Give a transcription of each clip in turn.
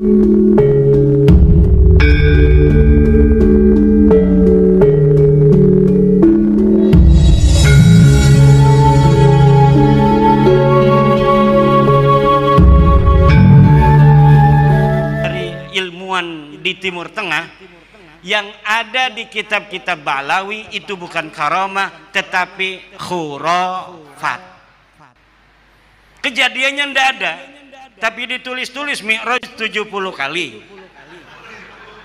Di Timur Tengah yang ada di kitab-kitab Ba'lawi itu bukan karamah tetapi khurafat. Kejadiannya tidak ada, tapi ditulis-tulis Mi'raj 70 kali.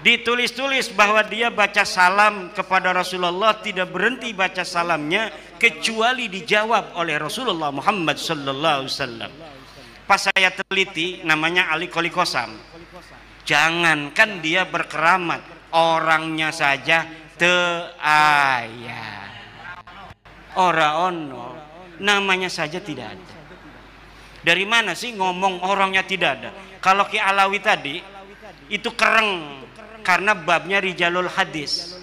Ditulis-tulis bahwa dia baca salam kepada Rasulullah, tidak berhenti baca salamnya kecuali dijawab oleh Rasulullah Muhammad sallallahu alaihi wasallam. Pas saya teliti, namanya Ali Qoli Qasam. Jangankan dia berkeramat, orangnya saja aya. Ora ono, namanya saja tidak ada. Dari mana sih ngomong orangnya tidak ada? Kalau Ki Alawi tadi itu kereng karena babnya rijalul hadis.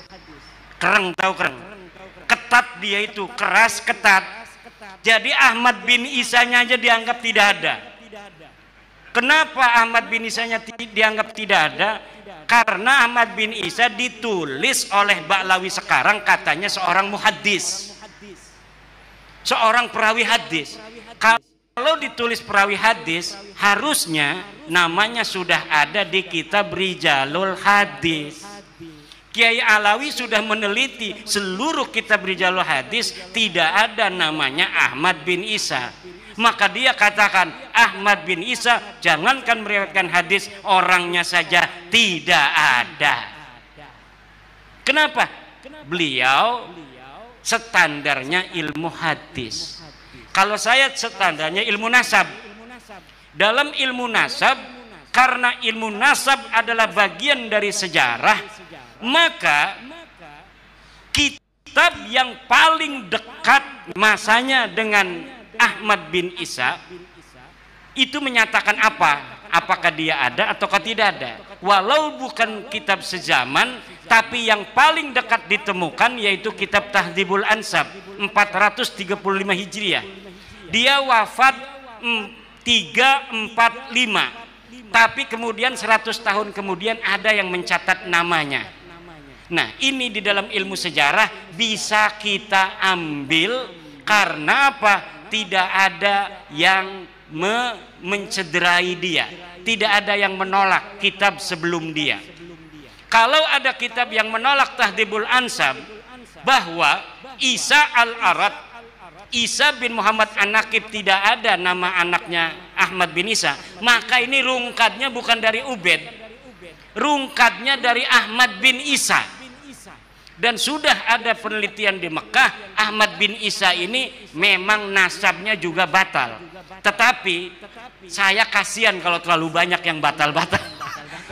Kereng, tahu kereng? Ketat dia itu, keras ketat. Jadi Ahmad bin Isanya aja dianggap tidak ada. Kenapa Ahmad bin Isanya dianggap tidak ada? Karena Ahmad bin Isa ditulis oleh Ba'lawi sekarang katanya seorang muhaddis, seorang perawi hadis. Kalau ditulis perawi hadis, harusnya namanya sudah ada di kitab Rijalul Hadis. Kiai Alawi sudah meneliti seluruh kitab Rijalul Hadis, tidak ada namanya Ahmad bin Isa. Maka dia katakan Ahmad bin Isa jangankan meriwayatkan hadis, orangnya saja tidak ada. Kenapa? Beliau standarnya ilmu hadis. Kalau saya standarnya ilmu nasab. Dalam ilmu nasab, karena ilmu nasab adalah bagian dari sejarah, maka kitab yang paling dekat masanya dengan Ahmad bin Isa itu menyatakan apa? Apakah dia ada ataukah tidak ada? Walau bukan kitab sezaman, tapi yang paling dekat ditemukan yaitu kitab Tahdhibul Ansab 435 Hijriah. Dia wafat 345, tapi kemudian 100 tahun kemudian ada yang mencatat namanya. Nah, ini di dalam ilmu sejarah bisa kita ambil karena apa? Tidak ada yang mencederai dia, tidak ada yang menolak kitab sebelum dia. Kalau ada kitab yang menolak Tahdhibul Ansab bahwa Isa al-Arad, Isa bin Muhammad An-Naqib tidak ada nama anaknya Ahmad bin Isa, maka ini rungkatnya bukan dari Ubed, rungkatnya dari Ahmad bin Isa. Dan sudah ada penelitian di Mekah, Ahmad bin Isa ini memang nasabnya juga batal. Tetapi saya kasihan kalau terlalu banyak yang batal-batal.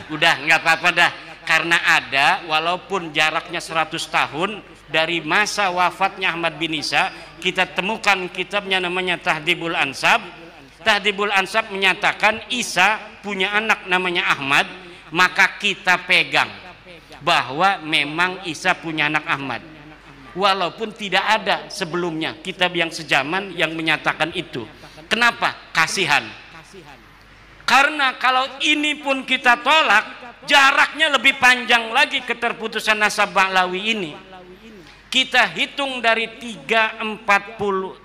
Udah nggak apa-apa dah, karena ada walaupun jaraknya 100 tahun dari masa wafatnya Ahmad bin Isa, kita temukan kitabnya namanya Tahdhibul Ansab. Tahdhibul Ansab menyatakan Isa punya anak namanya Ahmad, maka kita pegang bahwa memang Isa punya anak Ahmad, walaupun tidak ada sebelumnya kitab yang sejaman yang menyatakan itu. Kenapa? Kasihan. Karena kalau ini pun kita tolak, jaraknya lebih panjang lagi keterputusan nasab Ba'lawi ini. Kita hitung dari 345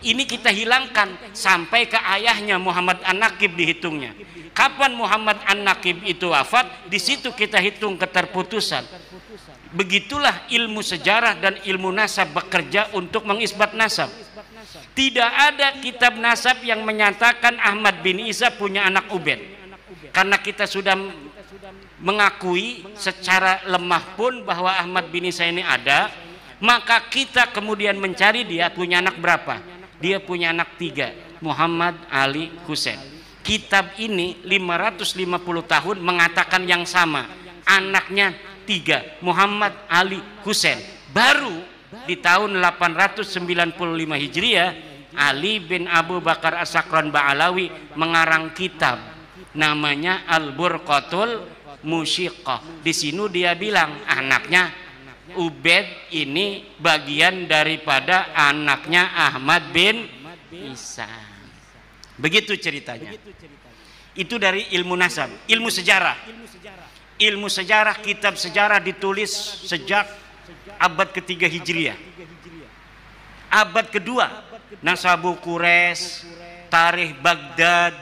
ini kita hilangkan sampai ke ayahnya Muhammad An-Naqib dihitungnya. Kapan Muhammad An-Naqib itu wafat, di situ kita hitung keterputusan. Begitulah ilmu sejarah dan ilmu nasab bekerja untuk mengisbat nasab. Tidak ada kitab nasab yang menyatakan Ahmad bin Isa punya anak Ubed. Karena kita sudah mengakui secara lemah pun bahwa Ahmad bin Isa ini ada, maka kita kemudian mencari dia punya anak berapa. Dia punya anak 3, Muhammad, Ali, Husain. Kitab ini 550 tahun mengatakan yang sama, anaknya 3, Muhammad, Ali, Husain. Baru di tahun 895 Hijriah, Ali bin Abu Bakar As-Sakran Ba'alawi mengarang kitab namanya Al-Burqatul Musyiqah. Di sini dia bilang anaknya Ubed ini bagian daripada anaknya Ahmad bin Isa. Begitu ceritanya. Itu dari ilmu nasab. Ilmu sejarah. Ilmu sejarah, kitab sejarah ditulis sejak abad ketiga Hijriah. Abad kedua, Nasabu Quraisy, Tarikh Baghdad.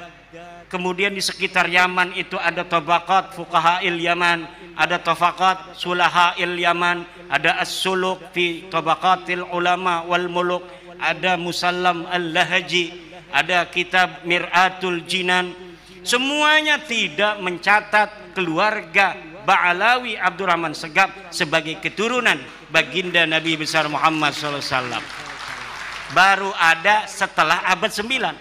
Kemudian di sekitar Yaman itu ada Tabaqat Fuqaha'il Yaman, ada Tabaqat Sulaha'il Yaman, ada As-Suluk fi Tabaqatil Ulama wal Muluk, ada Musallam Al-Lahaji, ada kitab Mir'atul Jinan. Semuanya tidak mencatat keluarga Ba'alawi Abdurrahman Segaf sebagai keturunan baginda Nabi besar Muhammad SAW. Baru ada setelah abad 9.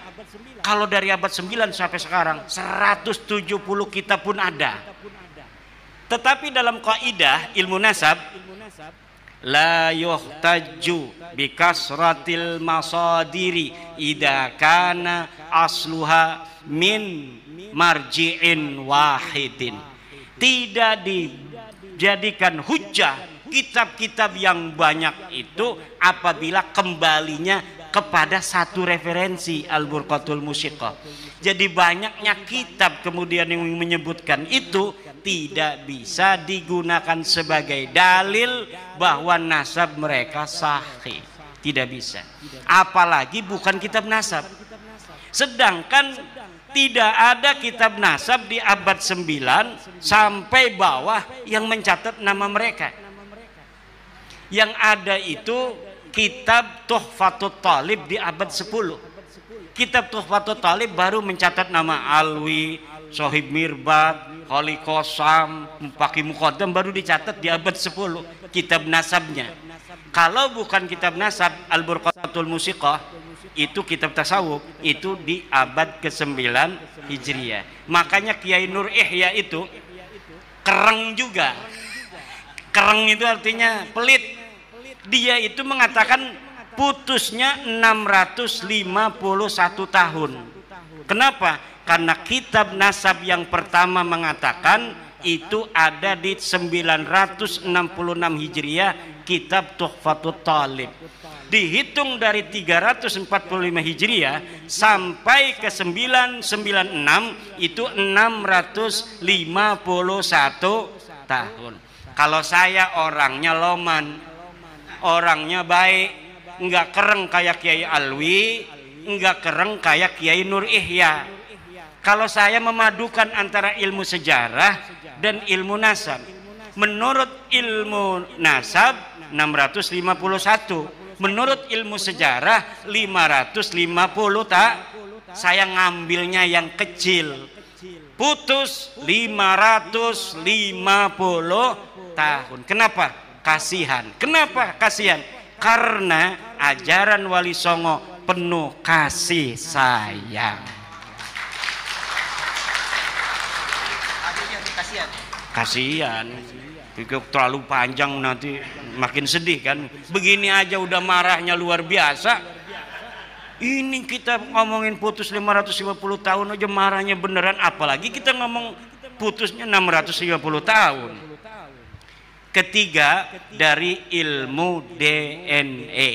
Kalau dari abad 9 sampai sekarang 170 kitab pun ada. Tetapi dalam kaidah ilmu nasab, la yuhtaju bi kasratil masadiri idza kana asluha min marji'in wahidin. Tidak dijadikan hujjah kitab-kitab yang banyak itu apabila kembalinya kepada satu referensi, Al-Burqatul Musyiqah. Jadi banyaknya kitab kemudian yang menyebutkan itu tidak bisa digunakan sebagai dalil bahwa nasab mereka sahih. Tidak bisa. Apalagi bukan kitab nasab. Sedangkan tidak ada kitab nasab di abad 9 sampai bawah yang mencatat nama mereka. Yang ada itu kitab Tuhfatut Talib di abad 10. Kitab Tuhfatut Talib baru mencatat nama Alwi, Sohib Mirbat, Khali Qasam, Mufaqih Muqaddam baru dicatat di abad 10 kitab nasabnya. Kalau bukan kitab nasab, Al-Burqatul Musyiqah itu kitab tasawuf, itu di abad ke-9 Hijriah. Makanya Kiai Nur Ihya itu kereng juga. Kereng itu artinya pelit. Dia itu mengatakan putusnya 651 tahun. Kenapa? Karena kitab nasab yang pertama mengatakan itu ada di 966 Hijriah, kitab Tuhfatut Talib. Dihitung dari 345 Hijriah sampai ke 996 itu 651 tahun. Kalau saya orangnya loman, orangnya baik, enggak kereng kayak Kiai Alwi, enggak kereng kayak Kiai Nur Ihya. Kalau saya memadukan antara ilmu sejarah dan ilmu nasab, menurut ilmu nasab 651, menurut ilmu sejarah 550 tak. Saya ngambilnya yang kecil, putus 550 tahun. Kenapa? Kasihan. Kenapa kasihan? Karena ajaran Wali Songo penuh kasih sayang. Kasihan. Terlalu panjang nanti makin sedih kan. Begini aja udah marahnya luar biasa. Ini kita ngomongin putus 550 tahun aja marahnya beneran, apalagi kita ngomong putusnya 650 tahun. Ketiga, dari ilmu DNA.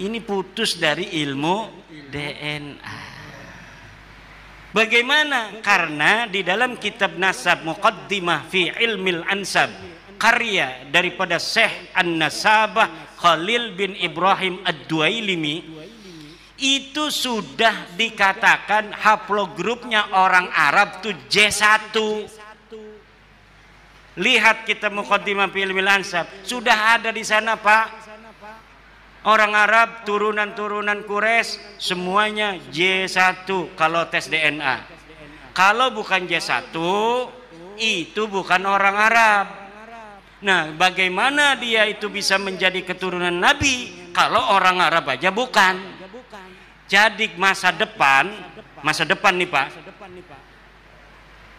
Ini putus dari ilmu DNA. Bagaimana? Karena di dalam kitab Nasab Muqaddimah fi Ilmil Ansab, karya daripada Syekh An-Nasabah Khalil bin Ibrahim Ad-Duailimi, itu sudah dikatakan haplogrupnya orang Arab itu J1. Lihat kitab Muqaddimah fi Ilmil Ansab, sudah ada di sana, Pak. Orang Arab, turunan-turunan Quraisy semuanya J1 kalau tes DNA. Kalau bukan J1, itu bukan orang Arab. Nah, bagaimana dia itu bisa menjadi keturunan Nabi kalau orang Arab aja bukan? Jadi masa depan nih Pak,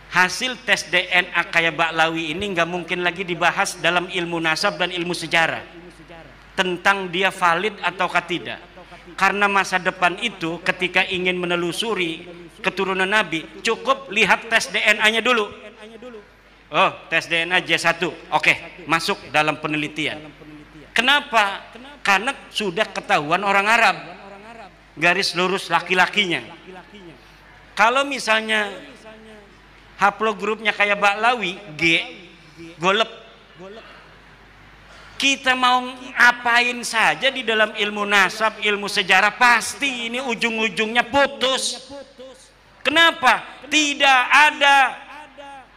hasil tes DNA kayak Ba'lawi ini nggak mungkin lagi dibahas dalam ilmu nasab dan ilmu sejarah tentang dia valid ataukah tidak. Karena masa depan itu ketika ingin menelusuri keturunan Nabi, cukup lihat tes DNA-nya dulu. Oh, tes DNA J1, oke, masuk dalam penelitian. Kenapa? Karena sudah ketahuan orang Arab, garis lurus laki-lakinya. Kalau misalnya haplogrupnya kayak Baklawi, G, golep. Kita mau apain saja di dalam ilmu nasab, ilmu sejarah, pasti ini ujung-ujungnya putus. Kenapa? Tidak ada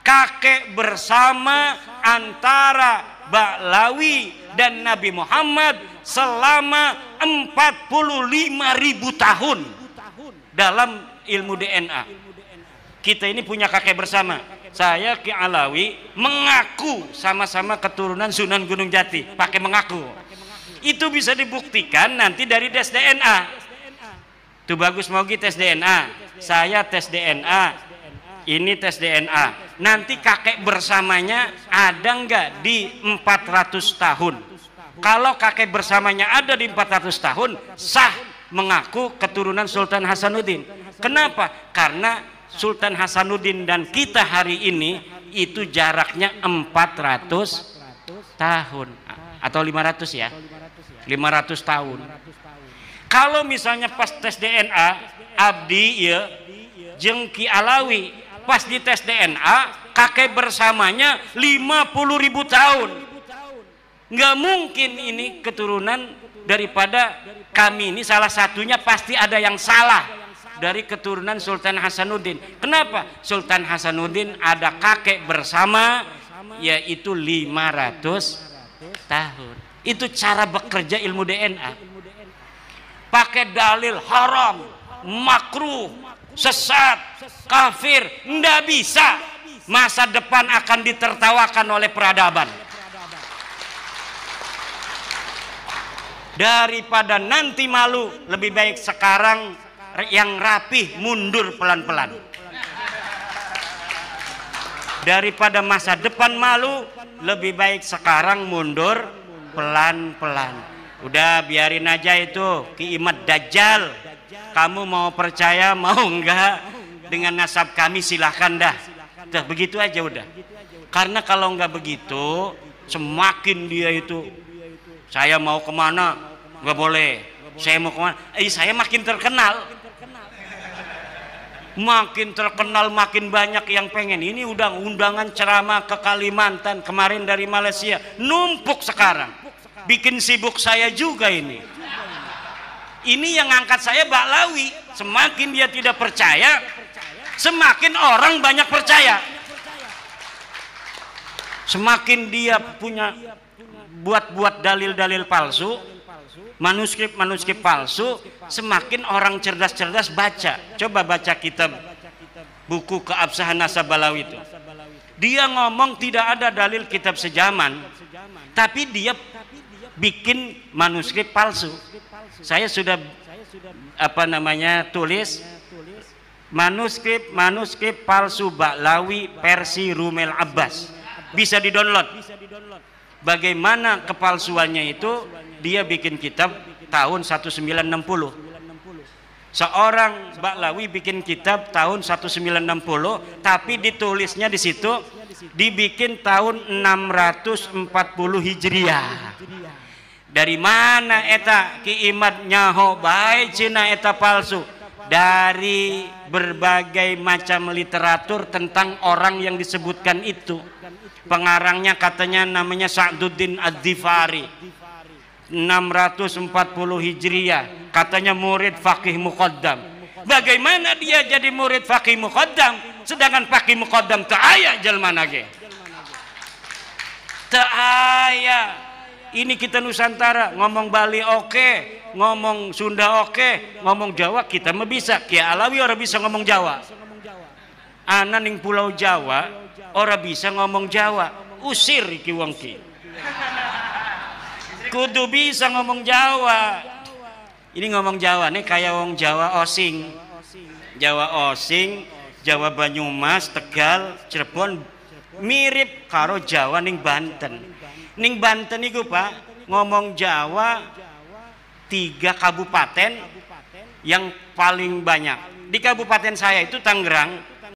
kakek bersama antara Baklawi dan Nabi Muhammad selama 45.000 tahun dalam ilmu DNA. Kita ini punya kakek bersama. Saya Ki Alawi mengaku sama-sama keturunan Sunan Gunung Jati, pakai mengaku. Itu bisa dibuktikan nanti dari tes DNA. Tuh bagus mau tes DNA. Saya tes DNA. Ini tes DNA. Nanti kakek bersamanya ada nggak di 400 tahun? Kalau kakek bersamanya ada di 400 tahun, sah mengaku keturunan Sultan Hasanuddin. Kenapa? Karena Sultan Hasanuddin dan kita hari ini itu jaraknya 400 tahun atau 500 ya, 500 tahun. Kalau misalnya pas tes DNA Abdi ya jeung Ki Alawi pas di tes DNA kakek bersamanya 50.000 tahun, nggak mungkin ini keturunan daripada kami ini. Salah satunya pasti ada yang salah dari keturunan Sultan Hasanuddin. Kenapa? Sultan Hasanuddin ada kakek bersama yaitu 500 tahun. Itu cara bekerja ilmu DNA. Pakai dalil haram, makruh, sesat, kafir, ndak bisa. Masa depan akan ditertawakan oleh peradaban. Daripada nanti malu, lebih baik sekarang yang rapih mundur pelan-pelan. Daripada masa depan malu, lebih baik sekarang mundur pelan-pelan. Udah biarin aja itu Ki Imad Dajjal. Kamu mau percaya mau enggak dengan nasab kami silahkan dah. Dah begitu aja udah. Karena kalau enggak begitu semakin dia itu saya mau kemana enggak boleh. Saya mau kemana? Saya makin terkenal. Makin terkenal, makin banyak yang pengen. Ini udah undangan ceramah ke Kalimantan kemarin dari Malaysia, numpuk sekarang. Bikin sibuk saya juga ini. Ini yang ngangkat saya Baklawi. Semakin dia tidak percaya, semakin orang banyak percaya. Semakin dia punya buat-buat dalil-dalil palsu, manuskrip palsu, semakin orang cerdas-cerdas baca. Coba baca kitab buku Keabsahan Nasab Balawi itu. Dia ngomong tidak ada dalil kitab sejaman, tapi dia bikin manuskrip palsu. Saya sudah tulis manuskrip palsu Baklawi versi Rumel Abbas. Bisa di-download. Bagaimana kepalsuannya itu? Dia bikin kitab tahun 1960. Seorang Baklawi bikin kitab tahun 1960, tapi ditulisnya di situ dibikin tahun 640 Hijriah. Dari mana eta Ki Imad nyaho bae cina eta palsu? Dari berbagai macam literatur tentang orang yang disebutkan itu. Pengarangnya katanya namanya Sa'duddin Ad-Dhifari, 640 Hijriah, katanya murid Faqih Muqaddam. Bagaimana dia jadi murid Faqih Muqaddam sedangkan Faqih Muqaddam teu aya jelmana ge? Teu aya. Ini kita Nusantara ngomong Bali oke, ngomong Sunda oke, ngomong Jawa kita mah bisa. Ki Alawi ora bisa ngomong Jawa. Ana ning Pulau Jawa ora bisa ngomong Jawa. Usir iki wong ki. Kudu bisa ngomong Jawa. Ini ngomong Jawa nih kayak wong Jawa Osing. Jawa Osing, Jawa Banyumas, Tegal, Cirebon mirip karo Jawa ning Banten. Ning Banten iku Pak ngomong Jawa 3 kabupaten yang paling banyak. Di kabupaten saya itu Tangerang